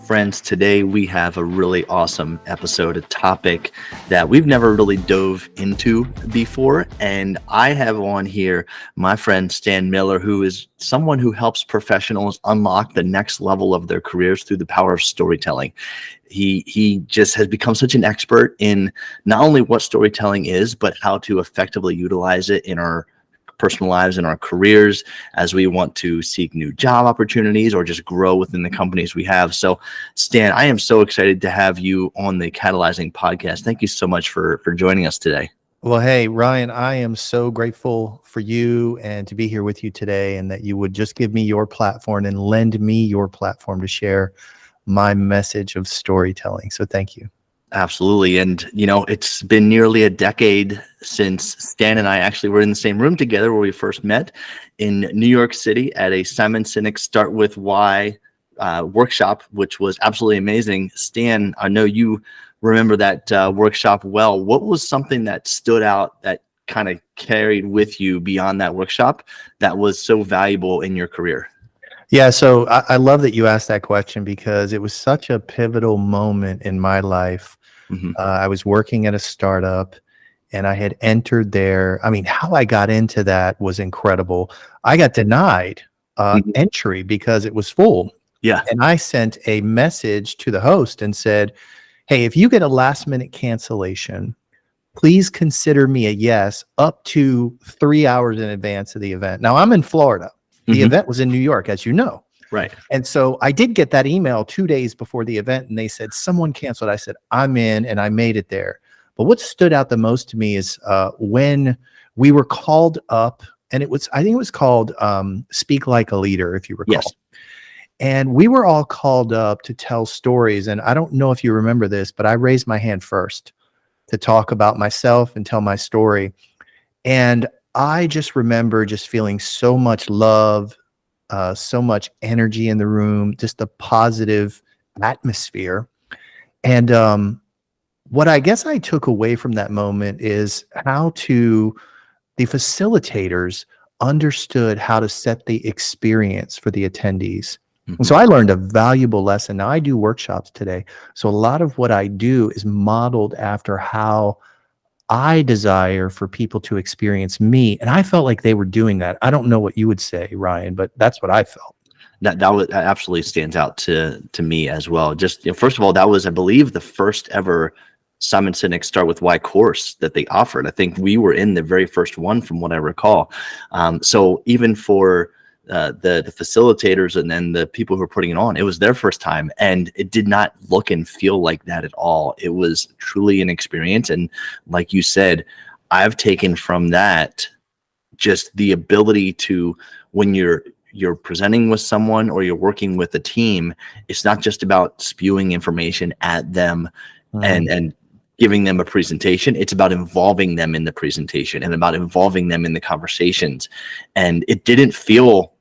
Friends, today we have a really awesome episode, a topic that we've never really dove into before. And I have on here my friend Stan Miller, who is someone who helps professionals unlock the next level of their careers through the power of storytelling. He just has become such an expert in not only what storytelling is, but how to effectively utilize it in our personal lives and our careers as we want to seek new job opportunities or just grow within the companies we have. So Stan, I am so excited to have you on the cATalyzing podcast. Thank you so much for joining us today. Well, hey, Ryan, I am so grateful for you and to be here with you today, and that you would just give me your platform and lend me your platform to share my message of storytelling. So thank you. Absolutely. And, it's been nearly a decade since Stan and I actually were in the same room together where we first met in New York City at a Sinek Start With Why workshop, which was absolutely amazing. Stan, I know you remember that workshop well. What was something that stood out that kind of carried with you beyond that workshop that was so valuable in your career? Yeah, so I love that you asked that question because it was such a pivotal moment in my life. I was working at a startup and I had entered there. I mean, how I got into that was incredible. I got denied entry because it was full. Yeah. And I sent a message to the host and said, hey, if you get a last minute cancellation, please consider me a yes up to 3 hours in advance of the event. Now, I'm in Florida. The event was in New York, as you know. Right. And so I did get that email 2 days before the event, and they said, someone canceled. I said, I'm in, and I made it there. But what stood out the most to me is when we were called up, and I think it was called Speak Like a Leader, if you recall. Yes. And we were all called up to tell stories. And I don't know if you remember this, but I raised my hand first to talk about myself and tell my story. And I just remember just feeling so much love, so much energy in the room, just a positive atmosphere. And what I guess I took away from that moment is how the facilitators understood how to set the experience for the attendees. And so I learned a valuable lesson. Now I do workshops today. So a lot of what I do is modeled after how I desire for people to experience me. And I felt like they were doing that. I don't know what you would say, Ryan, but that's what I felt. That absolutely stands out to me as well. Just, first of all, that was, I believe, the first ever Sinek Start With Why course that they offered. I think we were in the very first one from what I recall. So even for the facilitators and then the people who are putting it on, it was their first time, and it did not look and feel like that at all. It was truly an experience. And like you said, I've taken from that just the ability to, when you're presenting with someone or you're working with a team, it's not just about spewing information at them and giving them a presentation. It's about involving them in the presentation and about involving them in the conversations. And it didn't feel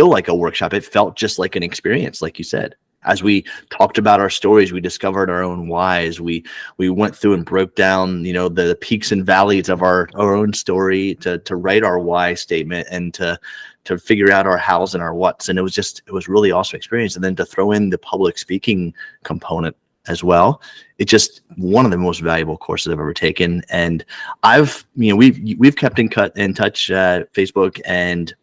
like a workshop. It felt just like an experience, like you said. As we talked about our stories, we discovered our own whys. We went through and broke down, the peaks and valleys of our own story to write our why statement and to figure out our hows and our whats. And it was really awesome experience. And then to throw in the public speaking component as well, it's just one of the most valuable courses I've ever taken. And we've kept in touch, Facebook and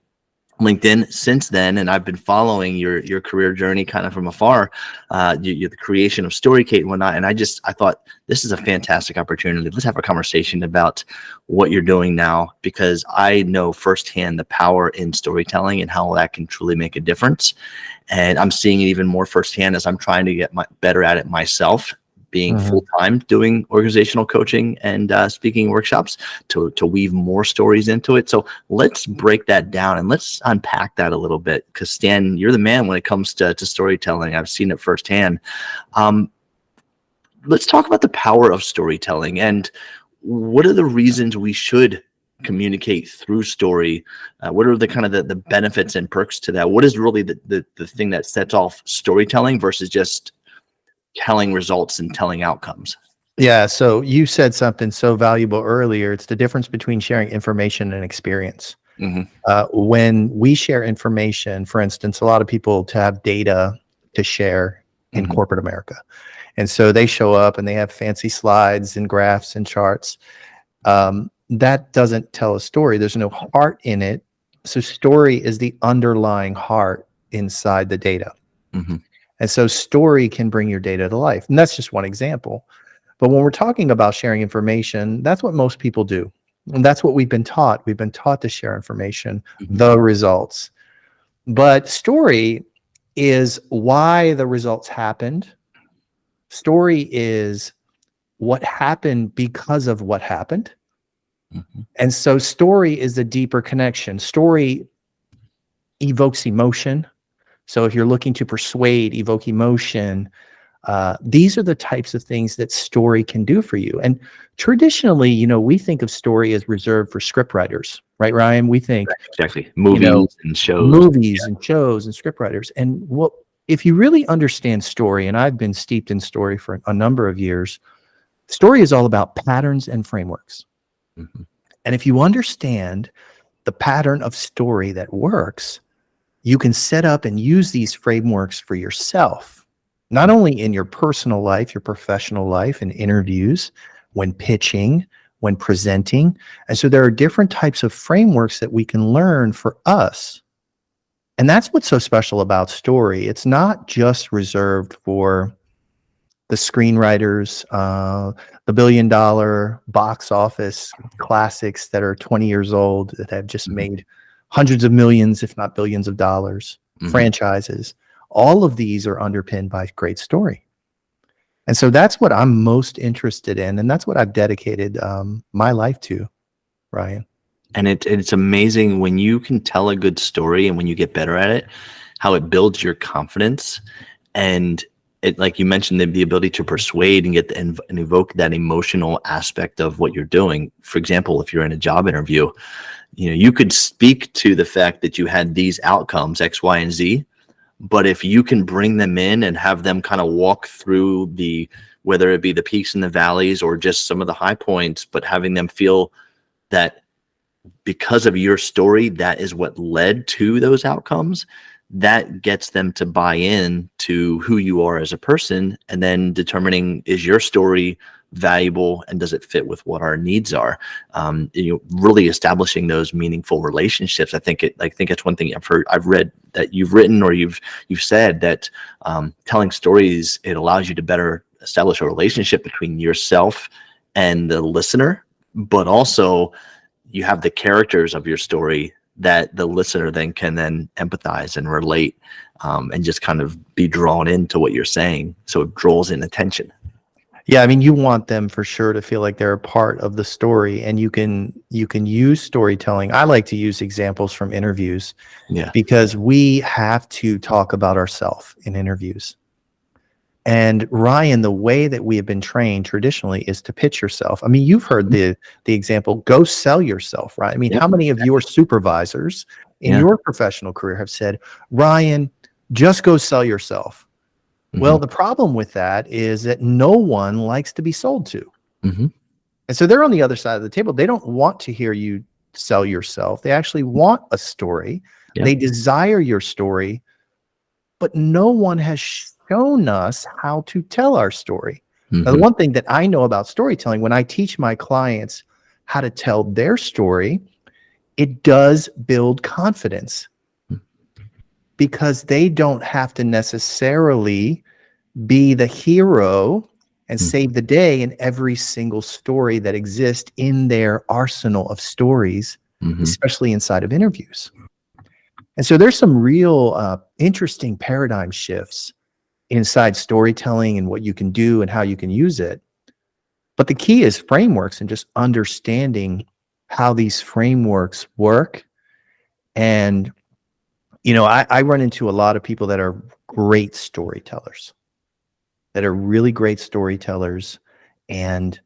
LinkedIn since then, and I've been following your career journey kind of from afar, the creation of Storicate and whatnot. And I thought this is a fantastic opportunity. Let's have a conversation about what you're doing now, because I know firsthand the power in storytelling and how that can truly make a difference. And I'm seeing it even more firsthand as I'm trying to get better at it myself, being full-time doing organizational coaching and speaking workshops to weave more stories into it. So let's break that down and let's unpack that a little bit, because Stan, you're the man when it comes to storytelling. I've seen it firsthand. Let's talk about the power of storytelling and what are the reasons we should communicate through story. What are the kind of the benefits and perks to that? What is really the thing that sets off storytelling versus just telling results and telling outcomes? Yeah. So you said something so valuable earlier. It's the difference between sharing information and experience. When we share information, for instance, a lot of people to have data to share in corporate America. And so they show up and they have fancy slides and graphs and charts. That doesn't tell a story. There's no heart in it. So story is the underlying heart inside the data. And so story can bring your data to life. And that's just one example. But when we're talking about sharing information, that's what most people do. And that's what we've been taught. We've been taught to share information, the results. But story is why the results happened. Story is what happened because of what happened. And so story is the deeper connection. Story evokes emotion. So if you're looking to persuade, evoke emotion, these are the types of things that story can do for you. And traditionally, you know, we think of story as reserved for script writers, right, Ryan? We think exactly movies and shows, and shows and script writers. And what if you really understand story, and I've been steeped in story for a number of years, story is all about patterns and frameworks. And if you understand the pattern of story that works, you can set up and use these frameworks for yourself, not only in your personal life, your professional life, in interviews, when pitching, when presenting. And so there are different types of frameworks that we can learn for us. And that's what's so special about story. It's not just reserved for the screenwriters, the billion-dollar box office classics that are 20 years old that have just made hundreds of millions, if not billions of dollars, franchises. All of these are underpinned by great story. And so that's what I'm most interested in. And that's what I've dedicated my life to, Ryan. And it's amazing when you can tell a good story and when you get better at it, how it builds your confidence. And it, like you mentioned, the ability to persuade and get and evoke that emotional aspect of what you're doing. For example, if you're in a job interview, you know, you could speak to the fact that you had these outcomes, X, Y, and Z. But if you can bring them in and have them kind of walk through whether it be the peaks and the valleys or just some of the high points, but having them feel that because of your story, that is what led to those outcomes, that gets them to buy in to who you are as a person, and then determining, is your story valuable and does it fit with what our needs are? Really establishing those meaningful relationships. I think it's one thing I've read that you've written or you've said that telling stories, it allows you to better establish a relationship between yourself and the listener, but also you have the characters of your story that the listener then can empathize and relate, and just kind of be drawn into what you're saying. So it draws in attention. Yeah, I mean, you want them for sure to feel like they're a part of the story, and you can use storytelling. I like to use examples from interviews, because we have to talk about ourselves in interviews. And Ryan, the way that we have been trained traditionally is to pitch yourself. I mean, you've heard the example, go sell yourself, right? I mean, how many of your supervisors in your professional career have said, Ryan, just go sell yourself? Well, the problem with that is that no one likes to be sold to. And so they're on the other side of the table. They don't want to hear you sell yourself. They actually want a story. They desire your story, but no one has shown us how to tell our story. Now, the one thing that I know about storytelling, when I teach my clients how to tell their story, it does build confidence, because they don't have to necessarily be the hero and save the day in every single story that exists in their arsenal of stories, especially inside of interviews. And so there's some real interesting paradigm shifts inside storytelling and what you can do and how you can use it. But the key is frameworks and just understanding how these frameworks work. And, you know, I run into a lot of people that are great storytellers, that are really great storytellers, and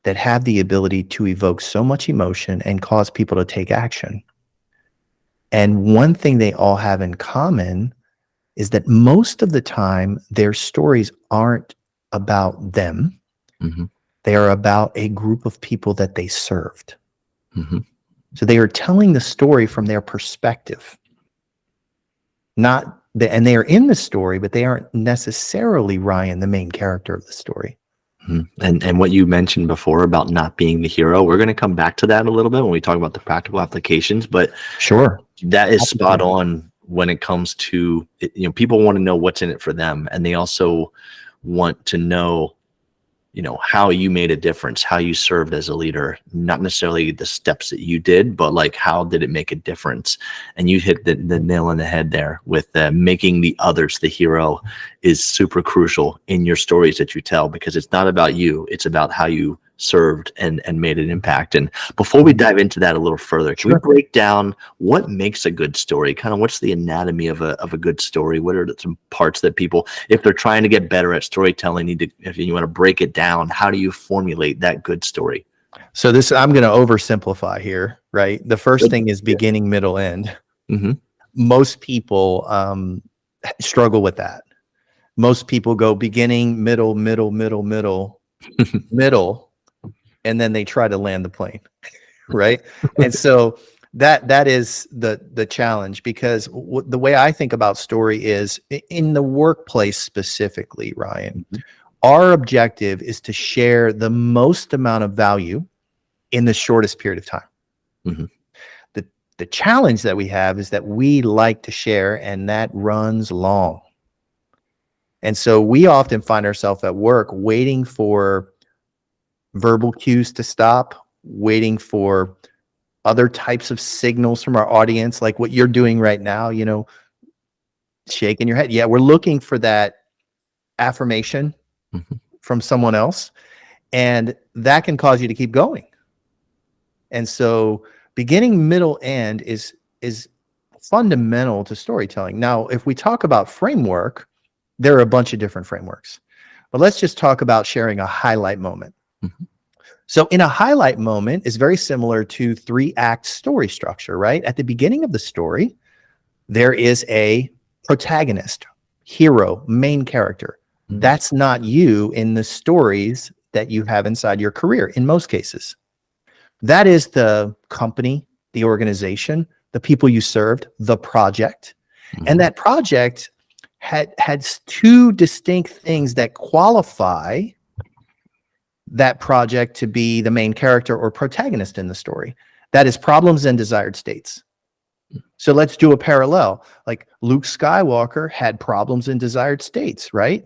that have the ability to evoke so much emotion and cause people to take action. And one thing they all have in common is that most of the time, their stories aren't about them. They are about a group of people that they served. So they are telling the story from their perspective, not And they are in the story, but they aren't necessarily, Ryan, the main character of the story. And what you mentioned before about not being the hero, we're going to come back to that a little bit when we talk about the practical applications, but Sure. that is spot on when it comes to, people want to know what's in it for them. And they also want to know, how you made a difference, how you served as a leader, not necessarily the steps that you did, but like, how did it make a difference? And you hit the nail on the head there with making the others the hero is super crucial in your stories that you tell, because it's not about you. It's about how you served and made an impact. And before we dive into that a little further, can we break down what makes a good story? Kind of what's the anatomy of a good story? What are some parts that people, if they're trying to get better at storytelling, if you want to break it down, how do you formulate that good story? So I'm going to oversimplify here, right? The first thing is beginning, middle, end. Mm-hmm. Most people struggle with that. Most people go beginning, middle, middle, and then they try to land the plane, right? And so that is the challenge, because the way I think about story is in the workplace specifically, Ryan, our objective is to share the most amount of value in the shortest period of time. Mm-hmm. The challenge that we have is that we like to share, and that runs long. And so we often find ourselves at work waiting for verbal cues to stop, waiting for other types of signals from our audience, like what you're doing right now, shaking your head. Yeah, we're looking for that affirmation from someone else, and that can cause you to keep going. And so beginning, middle, end is fundamental to storytelling. Now, if we talk about framework, there are a bunch of different frameworks, but let's just talk about sharing a highlight moment. So in a highlight moment is very similar to 3-act story structure, right? At the beginning of the story, there is a protagonist, hero, main character. That's not you in the stories that you have inside your career in most cases. That is the company, the organization, the people you served, the project. And that project had 2 distinct things that qualify that project to be the main character or protagonist in the story. That is problems and desired states. So let's do a parallel. Like Luke Skywalker had problems and desired states, right?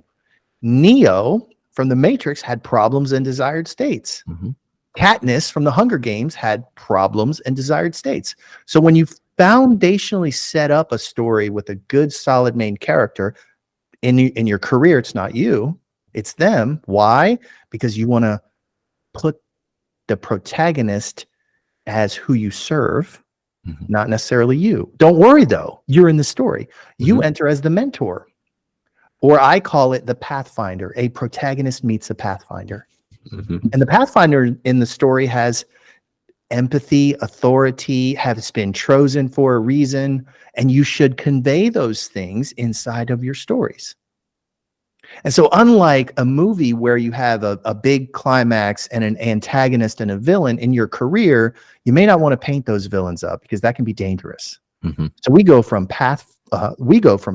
Neo from the Matrix had problems and desired states. Katniss from the Hunger Games had problems and desired states. So when you foundationally set up a story with a good, solid main character in your career, it's not you, it's them. Why? Because you want to put the protagonist as who you serve, not necessarily you. Don't worry, though. You're in the story. You enter as the mentor, or I call it the Pathfinder. A protagonist meets a Pathfinder. And the Pathfinder in the story has empathy, authority, has been chosen for a reason, and you should convey those things inside of your stories. And so unlike a movie where you have a big climax and an antagonist and a villain in your career, you may not want to paint those villains up because that can be dangerous. So we go from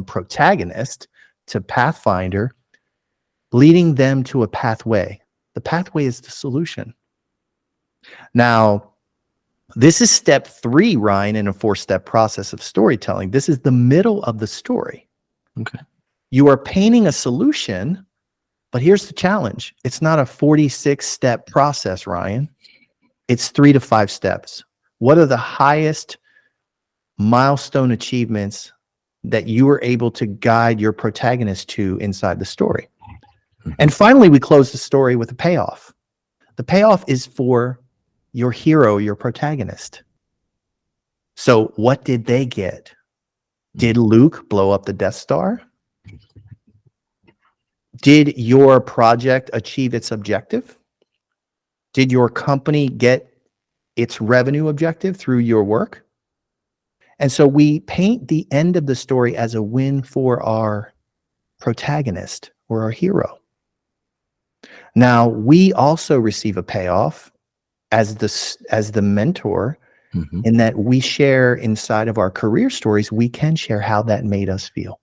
protagonist to Pathfinder, leading them to a pathway. The pathway is the solution. Now, this is step 3, Ryan, in a 4-step process of storytelling. This is the middle of the story. Okay. You are painting a solution, but here's the challenge. It's not a 46-step process, Ryan. It's 3 to 5 steps. What are the highest milestone achievements that you were able to guide your protagonist to inside the story? And finally, we close the story with a payoff. The payoff is for your hero, your protagonist. So what did they get? Did Luke blow up the Death Star? Did your project achieve its objective? Did your company get its revenue objective through your work? And so we paint the end of the story as a win for our protagonist or our hero. Now, we also receive a payoff as the mentor, in that we share inside of our career stories, we can share how that made us feel.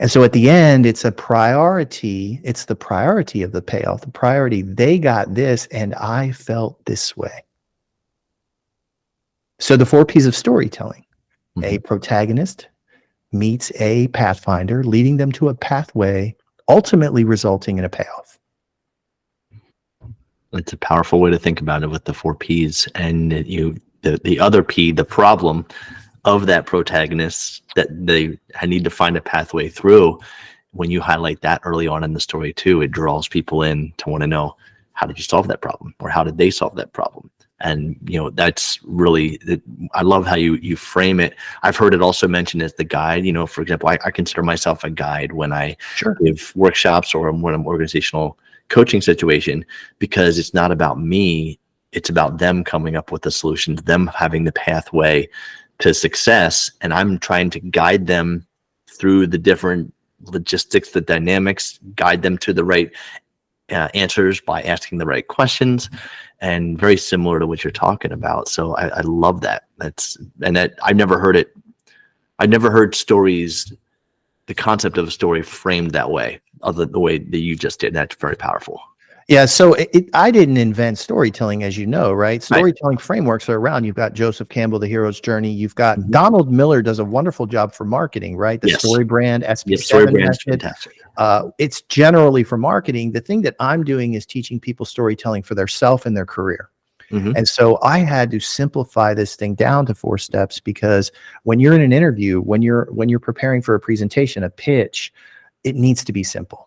And so at the end, it's a priority. It's the priority of the payoff. The priority, they got this and I felt this way. So the 4 P's of storytelling, a protagonist meets a Pathfinder, leading them to a pathway, ultimately resulting in a payoff. It's a powerful way to think about it with the 4 P's. And the other P, the problem of that protagonist that I need to find a pathway through. When you highlight that early on in the story too, it draws people in to want to know, how did you solve that problem, or how did they solve that problem? And that's really, I love how you frame it. I've heard it also mentioned as the guide. For example, I consider myself a guide when I give workshops or when I'm organizational coaching situation, because it's not about me, it's about them coming up with the solutions, them having the pathway to success, and I'm trying to guide them through the different logistics, the dynamics, guide them to the right answers by asking the right questions, and very similar to what you're talking about. So I love that. I've never heard it. I've never heard stories, the concept of a story framed that way, other than the way that you just did. That's very powerful. Yeah, so I didn't invent storytelling, as you know, right? Storytelling frameworks are around. You've got Joseph Campbell, The Hero's Journey. You've got Donald Miller does a wonderful job for marketing, right? The Story Brand, SP7 Story Brand's method. fantastic. It's generally for marketing. The thing that I'm doing is teaching people storytelling for their self and their career. And so I had to simplify this thing down to 4 steps, because when you're in an interview, when you're preparing for a presentation, a pitch, it needs to be simple.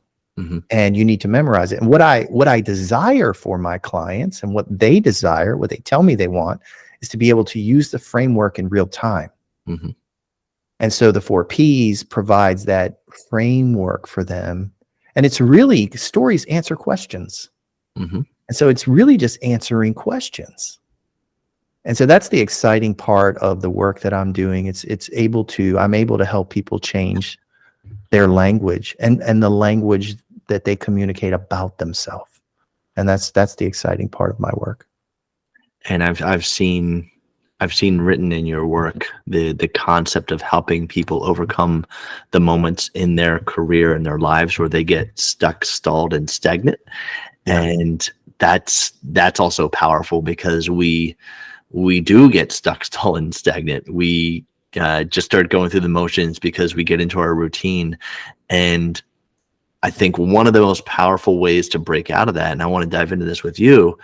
And you need to memorize it. And what I desire for my clients, and what they desire, what they tell me they want, is to be able to use the framework in real time. And so the 4 P's provides that framework for them. And it's really, stories answer questions. And so it's really just answering questions. And so that's the exciting part of the work that I'm doing. I'm able to help people change their language and the language that they communicate about themselves. And that's the exciting part of my work. And I've seen written in your work the concept of helping people overcome the moments in their career and their lives where they get stuck, stalled, and stagnant. And that's also powerful, because we do get stuck, stalled, and stagnant. We just start going through the motions because we get into our routine. And I think one of the most powerful ways to break out of that, and I want to dive into this with you,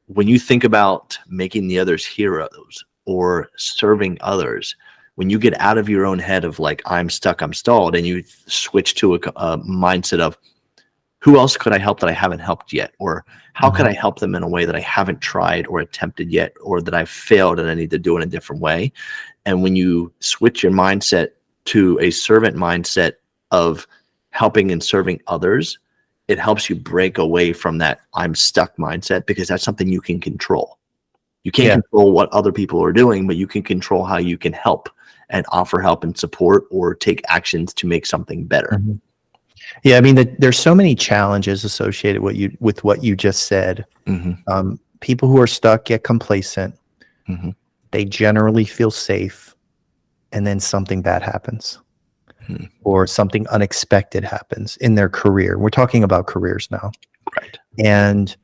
when you think about making the others heroes or serving others, when you get out of your own head of like, I'm stuck, I'm stalled, and you switch to a mindset of, who else could I help that I haven't helped yet? Or how could I help them in a way that I haven't tried or attempted yet, or that I've failed and I need to do it in a different way? And when you switch your mindset to a servant mindset of helping and serving others, it helps you break away from that I'm stuck mindset, because that's something you can control. You can't control what other people are doing, but you can control how you can help and offer help and support, or take actions to make something better. Yeah, I mean, there's so many challenges associated with what you just said. People who are stuck get complacent. They generally feel safe, and then something bad happens, or something unexpected happens in their career. We're talking about careers now. And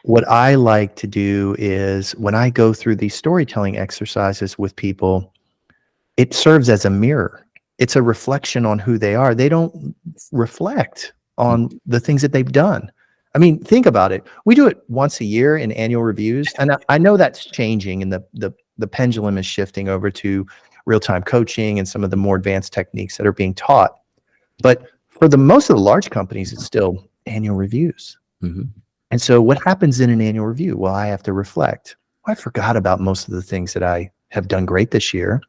what I like to do is, when I go through these storytelling exercises with people, it serves as a mirror. It's a reflection on who they are. They don't reflect on the things that they've done. I mean, think about it. We do it once a year in annual reviews. And I know that's changing, and the pendulum is shifting over to real-time coaching and some of the more advanced techniques that are being taught. But for most of the large companies, it's still annual reviews. And so what happens in an annual review? Well, I have to reflect. I forgot about most of the things that I have done great this year.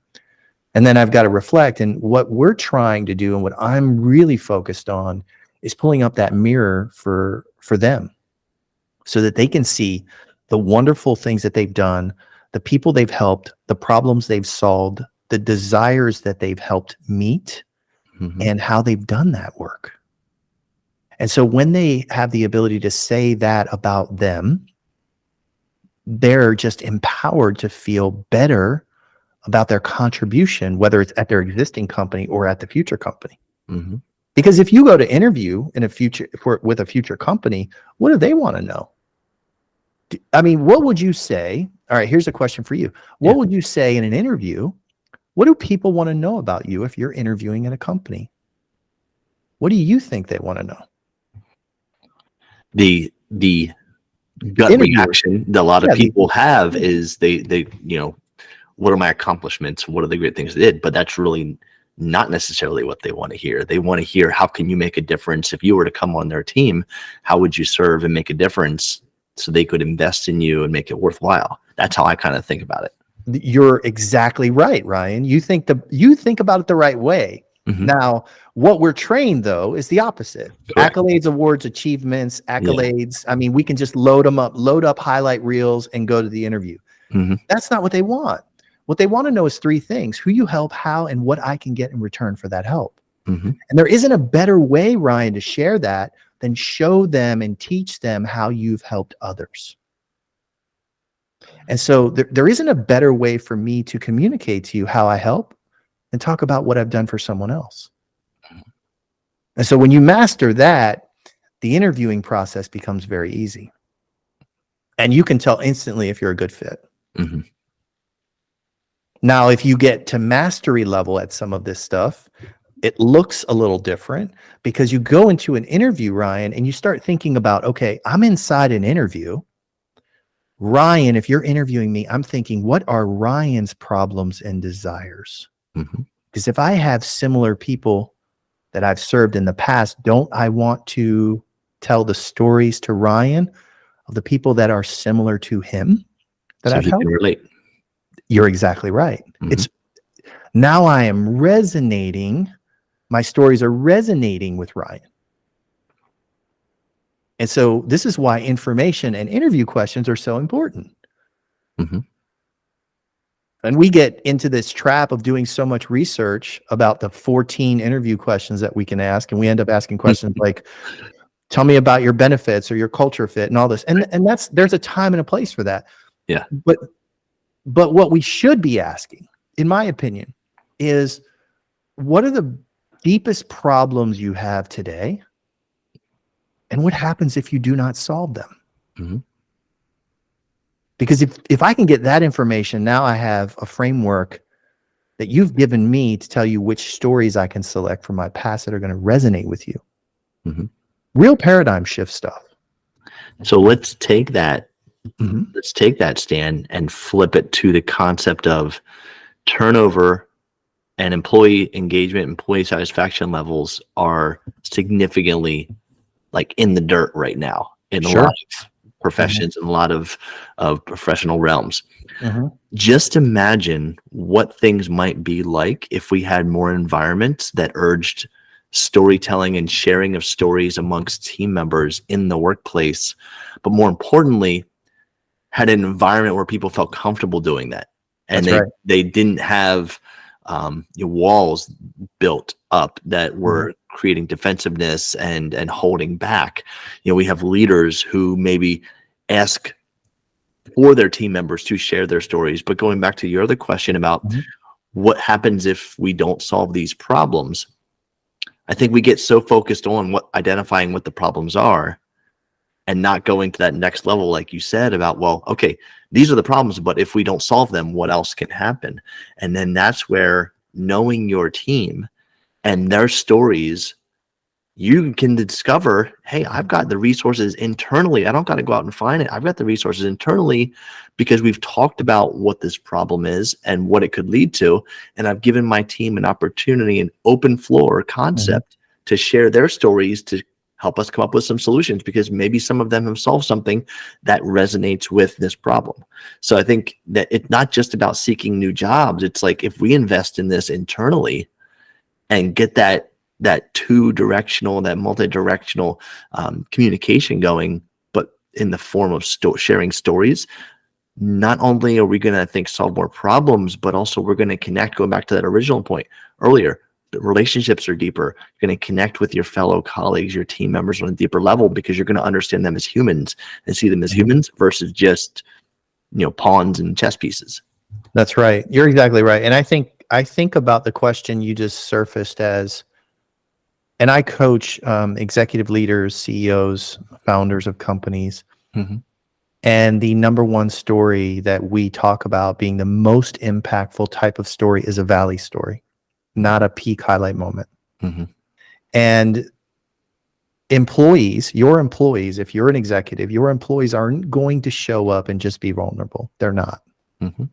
And then I've got to reflect. And what we're trying to do, and what I'm really focused on, is pulling up that mirror for them, so that they can see the wonderful things that they've done, the people they've helped, the problems they've solved, the desires that they've helped meet, and how they've done that work. And so when they have the ability to say that about them, they're just empowered to feel better about their contribution, whether it's at their existing company or at the future company. Mhm. Because if you go to interview in a future with a future company, what do they want to know? I mean, what would you say? All right, here's a question for you. What Yeah. would you say in an interview? What do people want to know about you if you're interviewing in a company? What do you think they want to know? The gut Interviewers. reaction that a lot of Yeah. people have is they what are my accomplishments? What are the great things I did? But that's really not necessarily what they want to hear. They want to hear, how can you make a difference? If you were to come on their team, how would you serve and make a difference so they could invest in you and make it worthwhile? That's how I kind of think about it. You're exactly right, Ryan. You think about it the right way. Mhm. Now, what we're trained though is the opposite. Correct. Accolades, awards, achievements, Yeah. accolades. I mean, we can just load up highlight reels and go to the interview. Mhm. That's not what they want. What they want to know is three things: who you help, how, and what I can get in return for that help. Mhm. And there isn't a better way, Ryan, to share that than show them and teach them how you've helped others. And so there isn't a better way for me to communicate to you how I help and talk about what I've done for someone else. And so when you master that, the interviewing process becomes very easy. And you can tell instantly if you're a good fit. Mhm. Now, if you get to mastery level at some of this stuff, it looks a little different because you go into an interview, Ryan, and you start thinking about, okay, I'm inside an interview. Ryan, if you're interviewing me, I'm thinking, what are Ryan's problems and desires? Mhm. Because if I have similar people that I've served in the past, don't I want to tell the stories to Ryan of the people that are similar to him that So I've he can helped? relate. You're exactly right. Mhm. It's now I am resonating. My stories are resonating with Ryan. And so this is why information and interview questions are so important. Mhm. And we get into this trap of doing so much research about the 14 interview questions that we can ask. And we end up asking questions like, tell me about your benefits or your culture fit and all this. And there's a time and a place for that. Yeah. But what we should be asking, in my opinion, is what are the deepest problems you have today? And what happens if you do not solve them? Mhm. Because if I can get that information, now I have a framework that you've given me to tell you which stories I can select from my past that are going to resonate with you. Mhm. Real paradigm shift stuff. So let's take that Mhm. let's take that, Stan, and flip it to the concept of turnover and employee engagement, employee satisfaction levels are significantly like in the dirt right now in a Sure. lot of professions and a lot of professional realms. Mhm. Just imagine what things might be like if we had more environments that urged storytelling and sharing of stories amongst team members in the workplace, but more importantly, had an environment where people felt comfortable doing that, and That's they right. they didn't have walls built up that were creating defensiveness and holding back. We have leaders who maybe ask for their team members to share their stories. But going back to your other question about Mhm. what happens if we don't solve these problems, I think we get so focused on identifying what the problems are and not going to that next level, like you said, about, well, okay, these are the problems, but if we don't solve them, what else can happen? And then that's where knowing your team and their stories, you can discover, hey, I've got the resources internally. I don't got to go out and find it. I've got the resources internally because we've talked about what this problem is and what it could lead to. And I've given my team an opportunity, an open floor concept to share their stories to help us come up with some solutions, because maybe some of them have solved something that resonates with this problem. So I think that it's not just about seeking new jobs. It's like, if we invest in this internally and get that two-directional, that multi-directional communication going, but in the form of sharing stories, not only are we going to, I think, solve more problems, but also we're going to connect, going back to that original point earlier, the relationships are deeper. You're going to connect with your fellow colleagues, your team members on a deeper level, because you're going to understand them as humans and see them as humans versus just, pawns and chess pieces. That's right. You're exactly right. And I think about the question you just surfaced as, And I coach executive leaders, CEOs, founders of companies. Mm-hmm. And the number one story that we talk about being the most impactful type of story is a valley story, not a peak highlight moment. Mm-hmm. And employees, your employees, if you're an executive, your employees aren't going to show up and just be vulnerable. They're not. Mm-hmm.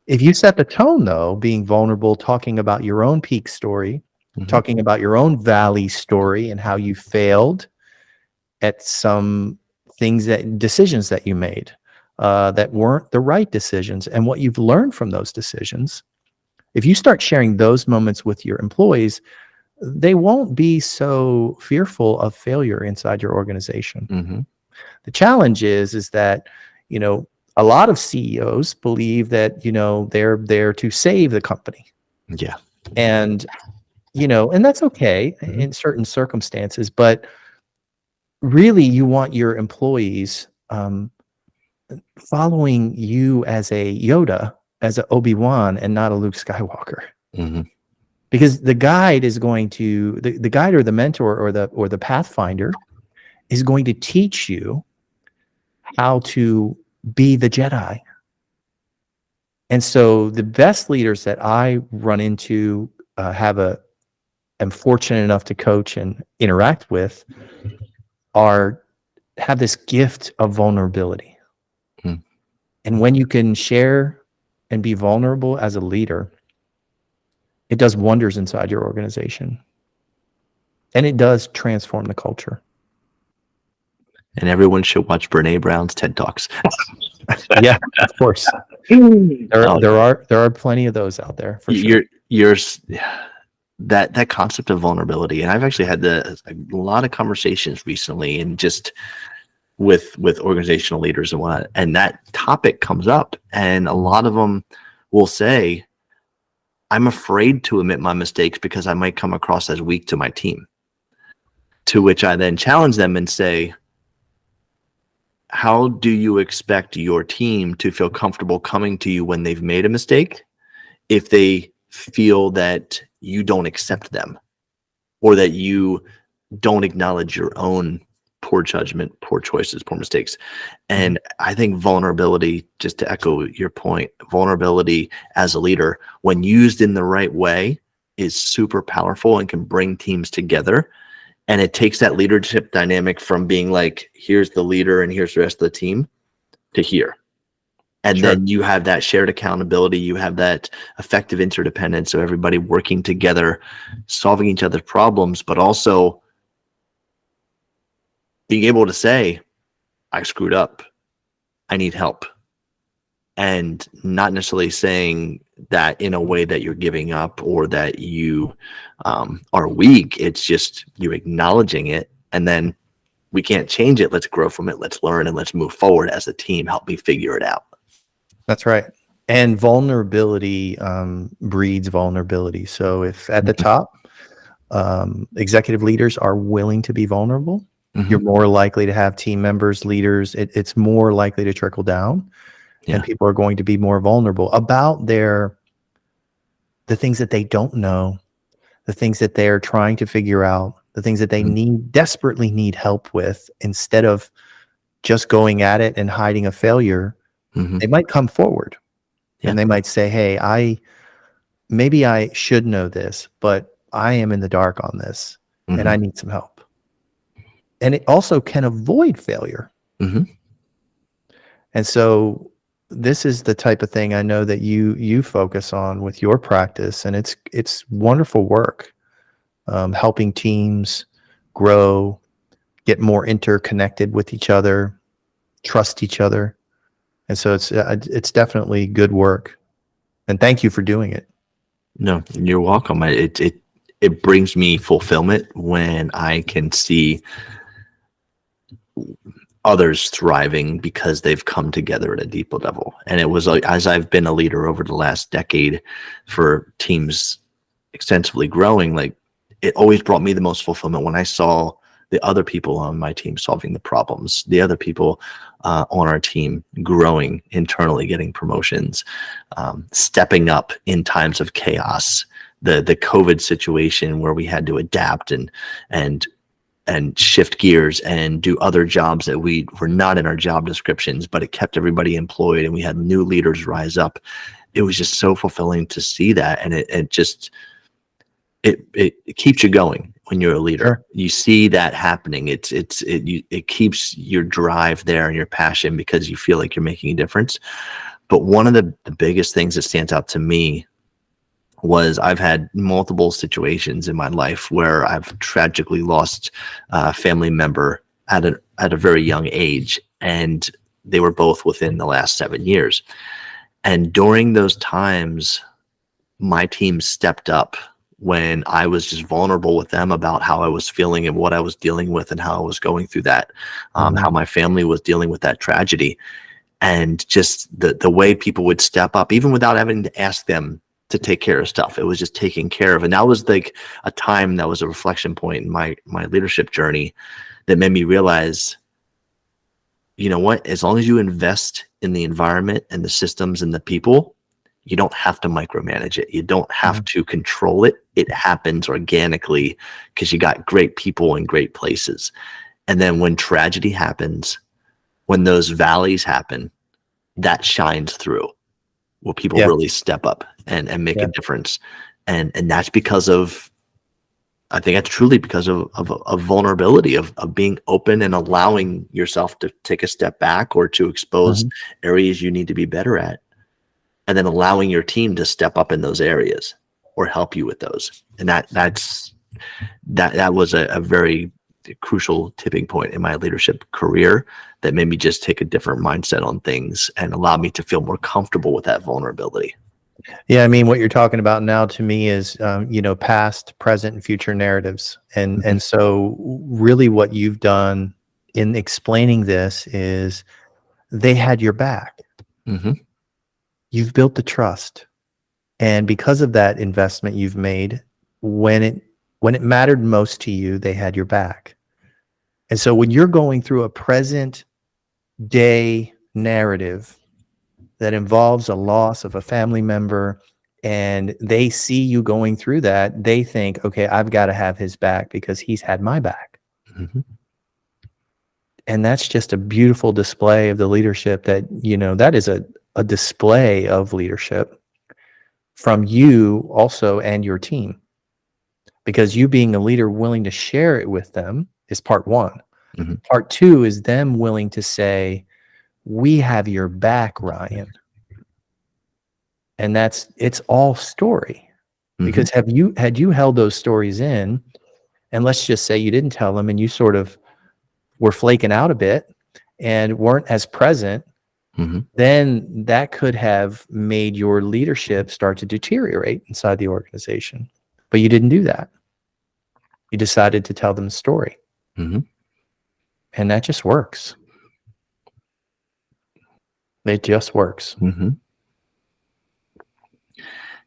If you set the tone, though, being vulnerable, talking about your own peak story, Mm-hmm. talking about your own valley story and how you failed at some things, that decisions that you made that weren't the right decisions, and what you've learned from those decisions. If you start sharing those moments with your employees, they won't be so fearful of failure inside your organization. Mm-hmm. The challenge is that, a lot of CEOs believe that, they're there to save the company. Yeah. And, and that's okay Mm-hmm. in certain circumstances, but really you want your employees following you as a Yoda, as a Obi-Wan, and not a Luke Skywalker. Mm-hmm. Because the guide is going to, the guide or the mentor or the Pathfinder is going to teach you how to be the Jedi. And so the best leaders that I run into, am fortunate enough to coach and interact with, have this gift of vulnerability. Mm. And when you can share and be vulnerable as a leader, it does wonders inside your organization. And it does transform the culture. And everyone should watch Brene Brown's TED Talks. Yeah, of course. There are plenty of those out there for sure. That concept of vulnerability, and I've actually had a lot of conversations recently, and just with organizational leaders and whatnot, and that topic comes up, and a lot of them will say, "I'm afraid to admit my mistakes because I might come across as weak to my team." To which I then challenge them and say, how do you expect your team to feel comfortable coming to you when they've made a mistake if they feel that you don't accept them, or that you don't acknowledge your own poor judgment, poor choices, poor mistakes? And I think vulnerability, just to echo your point, vulnerability as a leader, when used in the right way, is super powerful and can bring teams together. And it takes that leadership dynamic from being like, here's the leader and here's the rest of the team, to here. And Sure. then you have that shared accountability. You have that effective interdependence. So everybody working together, solving each other's problems, but also being able to say, I screwed up, I need help. And not necessarily saying that in a way that you're giving up or that you are weak. It's just you acknowledging it, and then we can't change it. Let's grow from it. Let's learn, and let's move forward as a team. Help me figure it out. That's right. And vulnerability breeds vulnerability. So if at the top, executive leaders are willing to be vulnerable, you're more likely to have team members, leaders. It's more likely to trickle down. Yeah. And people are going to be more vulnerable about the things that they don't know, the things that they're trying to figure out, the things that they desperately need help with. Instead of just going at it and hiding a failure, they might come forward and they might say, hey, maybe I should know this, but I am in the dark on this and I need some help. And it also can avoid failure. And so this is the type of thing I know that you focus on with your practice, and it's wonderful work, helping teams grow, get more interconnected with each other, trust each other, and so it's definitely good work. And thank you for doing it. No, you're welcome. It brings me fulfillment when I can see others thriving because they've come together at a deeper level. And it was like, as I've been a leader over the last decade for teams extensively growing, like it always brought me the most fulfillment when I saw the other people on my team solving the problems, the other people on our team growing internally, getting promotions, stepping up in times of chaos, the COVID situation where we had to adapt and shift gears and do other jobs that we were not in our job descriptions, but it kept everybody employed, and we had new leaders rise up. It was just so fulfilling to see that. And it keeps you going when you're a leader. Sure. You see that happening. It keeps your drive there and your passion, because you feel like you're making a difference. But one of the biggest things that stands out to me was I've had multiple situations in my life where I've tragically lost a family member at a very young age, and they were both within the last 7 years. And during those times, my team stepped up when I was just vulnerable with them about how I was feeling and what I was dealing with and how I was going through that, how my family was dealing with that tragedy. And just the way people would step up, even without having to ask them to take care of stuff. It was just taken care of. And that was like a time that was a reflection point in my leadership journey that made me realize, you know what, as long as you invest in the environment and the systems and the people, you don't have to micromanage it. You don't have to control it. It happens organically because you got great people in great places. And then when tragedy happens, when those valleys happen, that shines through, where people really step up and make a difference. And that's because of, I think that's truly because of vulnerability, of being open and allowing yourself to take a step back or to expose areas you need to be better at. And then allowing your team to step up in those areas or help you with those. And that was a very crucial tipping point in my leadership career that made me just take a different mindset on things and allowed me to feel more comfortable with that vulnerability. Yeah, I mean, what you're talking about now to me is, past, present, and future narratives. And so really what you've done in explaining this is they had your back. You've built the trust. And because of that investment you've made, when it mattered most to you, they had your back. And so when you're going through a present day narrative that involves a loss of a family member, and they see you going through that, they think, okay, I've got to have his back because he's had my back. And that's just a beautiful display of the leadership that, that is a display of leadership from you also and your team. Because you being a leader willing to share it with them is part one. Part two is them willing to say, we have your back, Ryan. And it's all story. Because had you held those stories in, and let's just say you didn't tell them and you sort of were flaking out a bit and weren't as present, then that could have made your leadership start to deteriorate inside the organization. But you didn't do that. You decided to tell them the story. And that just works. It just works.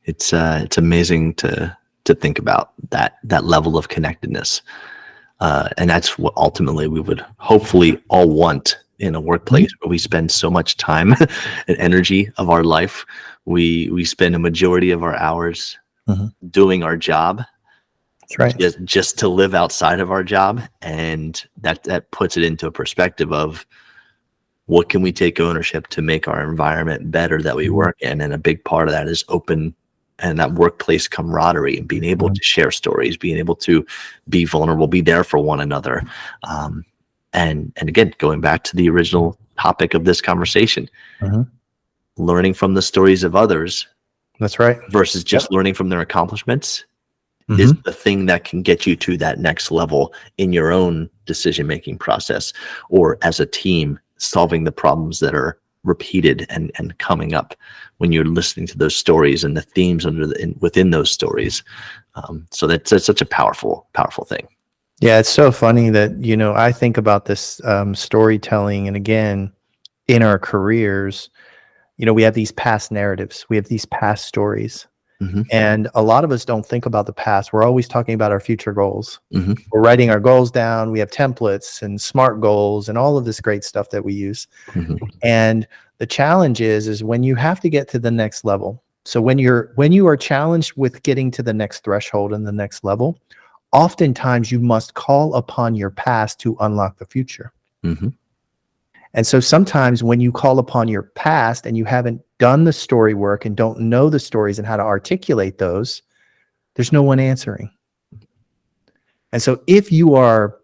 It's amazing to think about that level of connectedness. And that's what ultimately we would hopefully all want in a workplace where we spend so much time and energy of our life. We spend a majority of our hours doing our job. That's right. Just to live outside of our job. And that puts it into a perspective of what can we take ownership to make our environment better that we work in. And a big part of that is open and that workplace camaraderie and being able to share stories, being able to be vulnerable, be there for one another. And again, going back to the original topic of this conversation, learning from the stories of others. That's right. Versus just learning from their accomplishments is the thing that can get you to that next level in your own decision-making process, or as a team solving the problems that are repeated and coming up when you're listening to those stories and the themes within those stories. So that's such a powerful thing. Yeah, it's so funny that, I think about this storytelling, and again, in our careers, we have these past narratives, we have these past stories. And a lot of us don't think about the past. We're always talking about our future goals. We're writing our goals down. We have templates and SMART goals and all of this great stuff that we use. And the challenge is when you have to get to the next level. So when you are challenged with getting to the next threshold and the next level, oftentimes you must call upon your past to unlock the future. Mm-hmm. And so sometimes when you call upon your past and you haven't done the story work and don't know the stories and how to articulate those, there's no one answering. And so if you are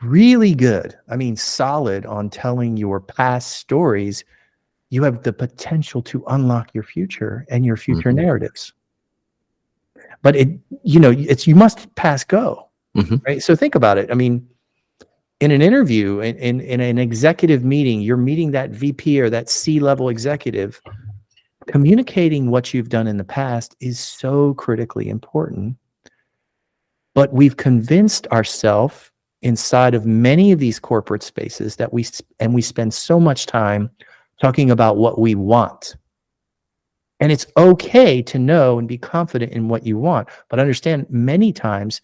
really good, I mean, solid on telling your past stories, you have the potential to unlock your future and your future narratives. But you must pass go, right? So think about it. I mean, in an interview, in an executive meeting, you're meeting that VP or that C-level executive. Communicating what you've done in the past is so critically important. But we've convinced ourselves inside of many of these corporate spaces that we spend so much time talking about what we want. And it's okay to know and be confident in what you want, but understand many times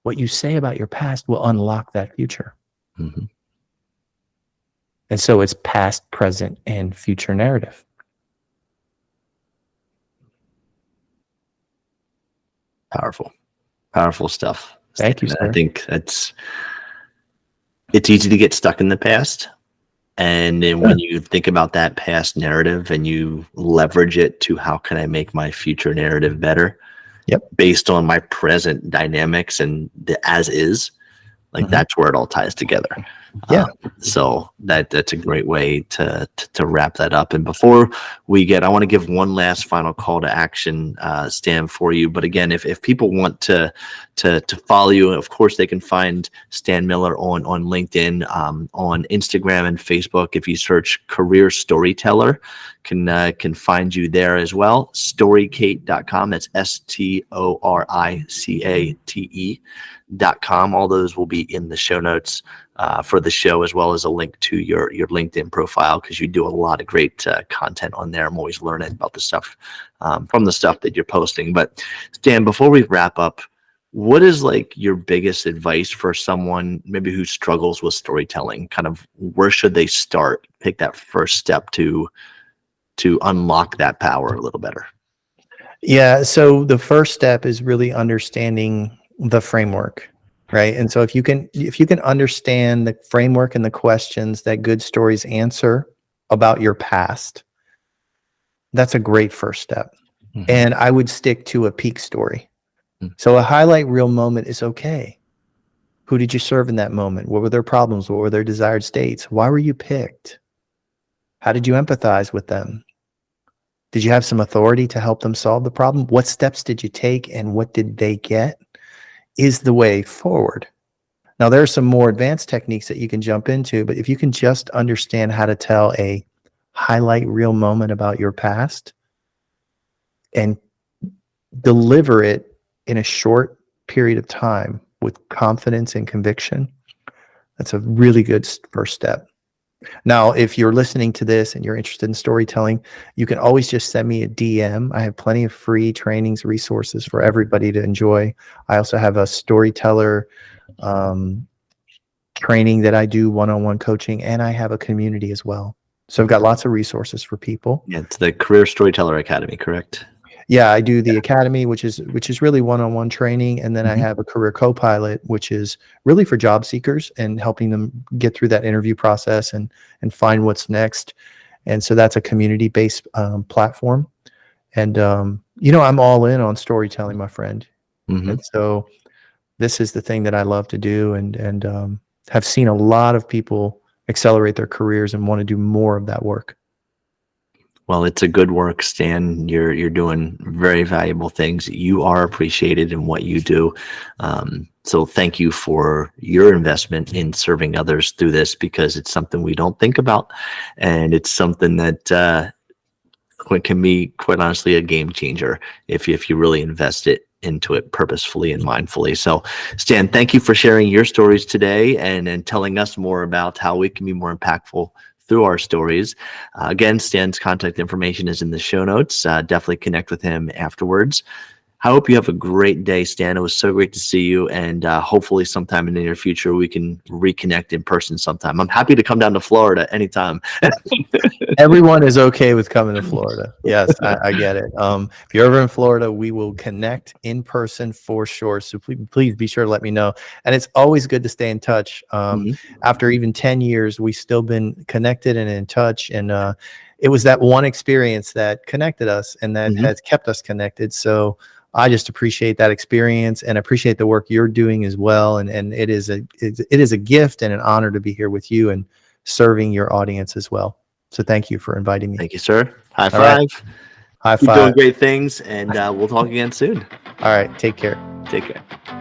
what you say about your past will unlock that future. Mm-hmm. And so it's past, present, and future narrative. Powerful stuff. Thank you, sir. I think it's easy to get stuck in the past. And then when you think about that past narrative and you leverage it to how can I make my future narrative better based on my present dynamics and the as is, like that's where it all ties together. So that's a great way to wrap that up. And before I want to give one last final call to action, Stan, for you. But again, if people want to follow you, of course they can find Stan Miller on LinkedIn, on Instagram and Facebook. If you search career storyteller, can find you there as well. Storicate.com. That's STORICATE.com. All those will be in the show notes for the show, as well as a link to your LinkedIn profile, because you do a lot of great content on there. I'm always learning about the stuff from the stuff that you're posting. But Stan, before we wrap up, what is like your biggest advice for someone maybe who struggles with storytelling? Kind of where should they start? Take that first step to unlock that power a little better. Yeah. So the first step is really understanding the framework, right? And so if you can understand the framework and the questions that good stories answer about your past, that's a great first step. And I would stick to a peak story. So a highlight reel moment is okay. Who did you serve in that moment? What were their problems? What were their desired states? Why were you picked? How did you empathize with them? Did you have some authority to help them solve the problem? What steps did you take and what did they get? Is the way forward. Now, there are some more advanced techniques that you can jump into, but if you can just understand how to tell a highlight reel moment about your past and deliver it in a short period of time with confidence and conviction, that's a really good first step. Now, if you're listening to this and you're interested in storytelling, you can always just send me a DM. I have plenty of free trainings, resources for everybody to enjoy. I also have a storyteller training that I do, one-on-one coaching, and I have a community as well. So I've got lots of resources for people. Yeah, it's the Career Storyteller Academy, correct? Yeah, I do the academy, which is really one-on-one training, and then I have a career co-pilot, which is really for job seekers and helping them get through that interview process and find what's next. And so that's a community-based platform. And I'm all in on storytelling, my friend. And so this is the thing that I love to do, and have seen a lot of people accelerate their careers and want to do more of that work. Well, it's a good work, Stan. You're doing very valuable things. You are appreciated in what you do. So thank you for your investment in serving others through this, because it's something we don't think about. And it's something that can be, quite honestly, a game changer if you really invest it into it purposefully and mindfully. So Stan, thank you for sharing your stories today and telling us more about how we can be more impactful through our stories. Again, Stan's contact information is in the show notes. Definitely connect with him afterwards. I hope you have a great day, Stan. It was so great to see you, and hopefully sometime in the near future we can reconnect in person sometime. I'm happy to come down to Florida anytime. Everyone is okay with coming to Florida. Yes, I get it. If you're ever in Florida, we will connect in person for sure. So please be sure to let me know. And it's always good to stay in touch. After even 10 years, we've still been connected and in touch. And it was that one experience that connected us and that has kept us connected. So I just appreciate that experience and appreciate the work you're doing as well. And it is a gift and an honor to be here with you and serving your audience as well. So thank you for inviting me. Thank you, sir. High five. Right. High Keep five. doing great things, and we'll talk again soon. All right. Take care. Take care.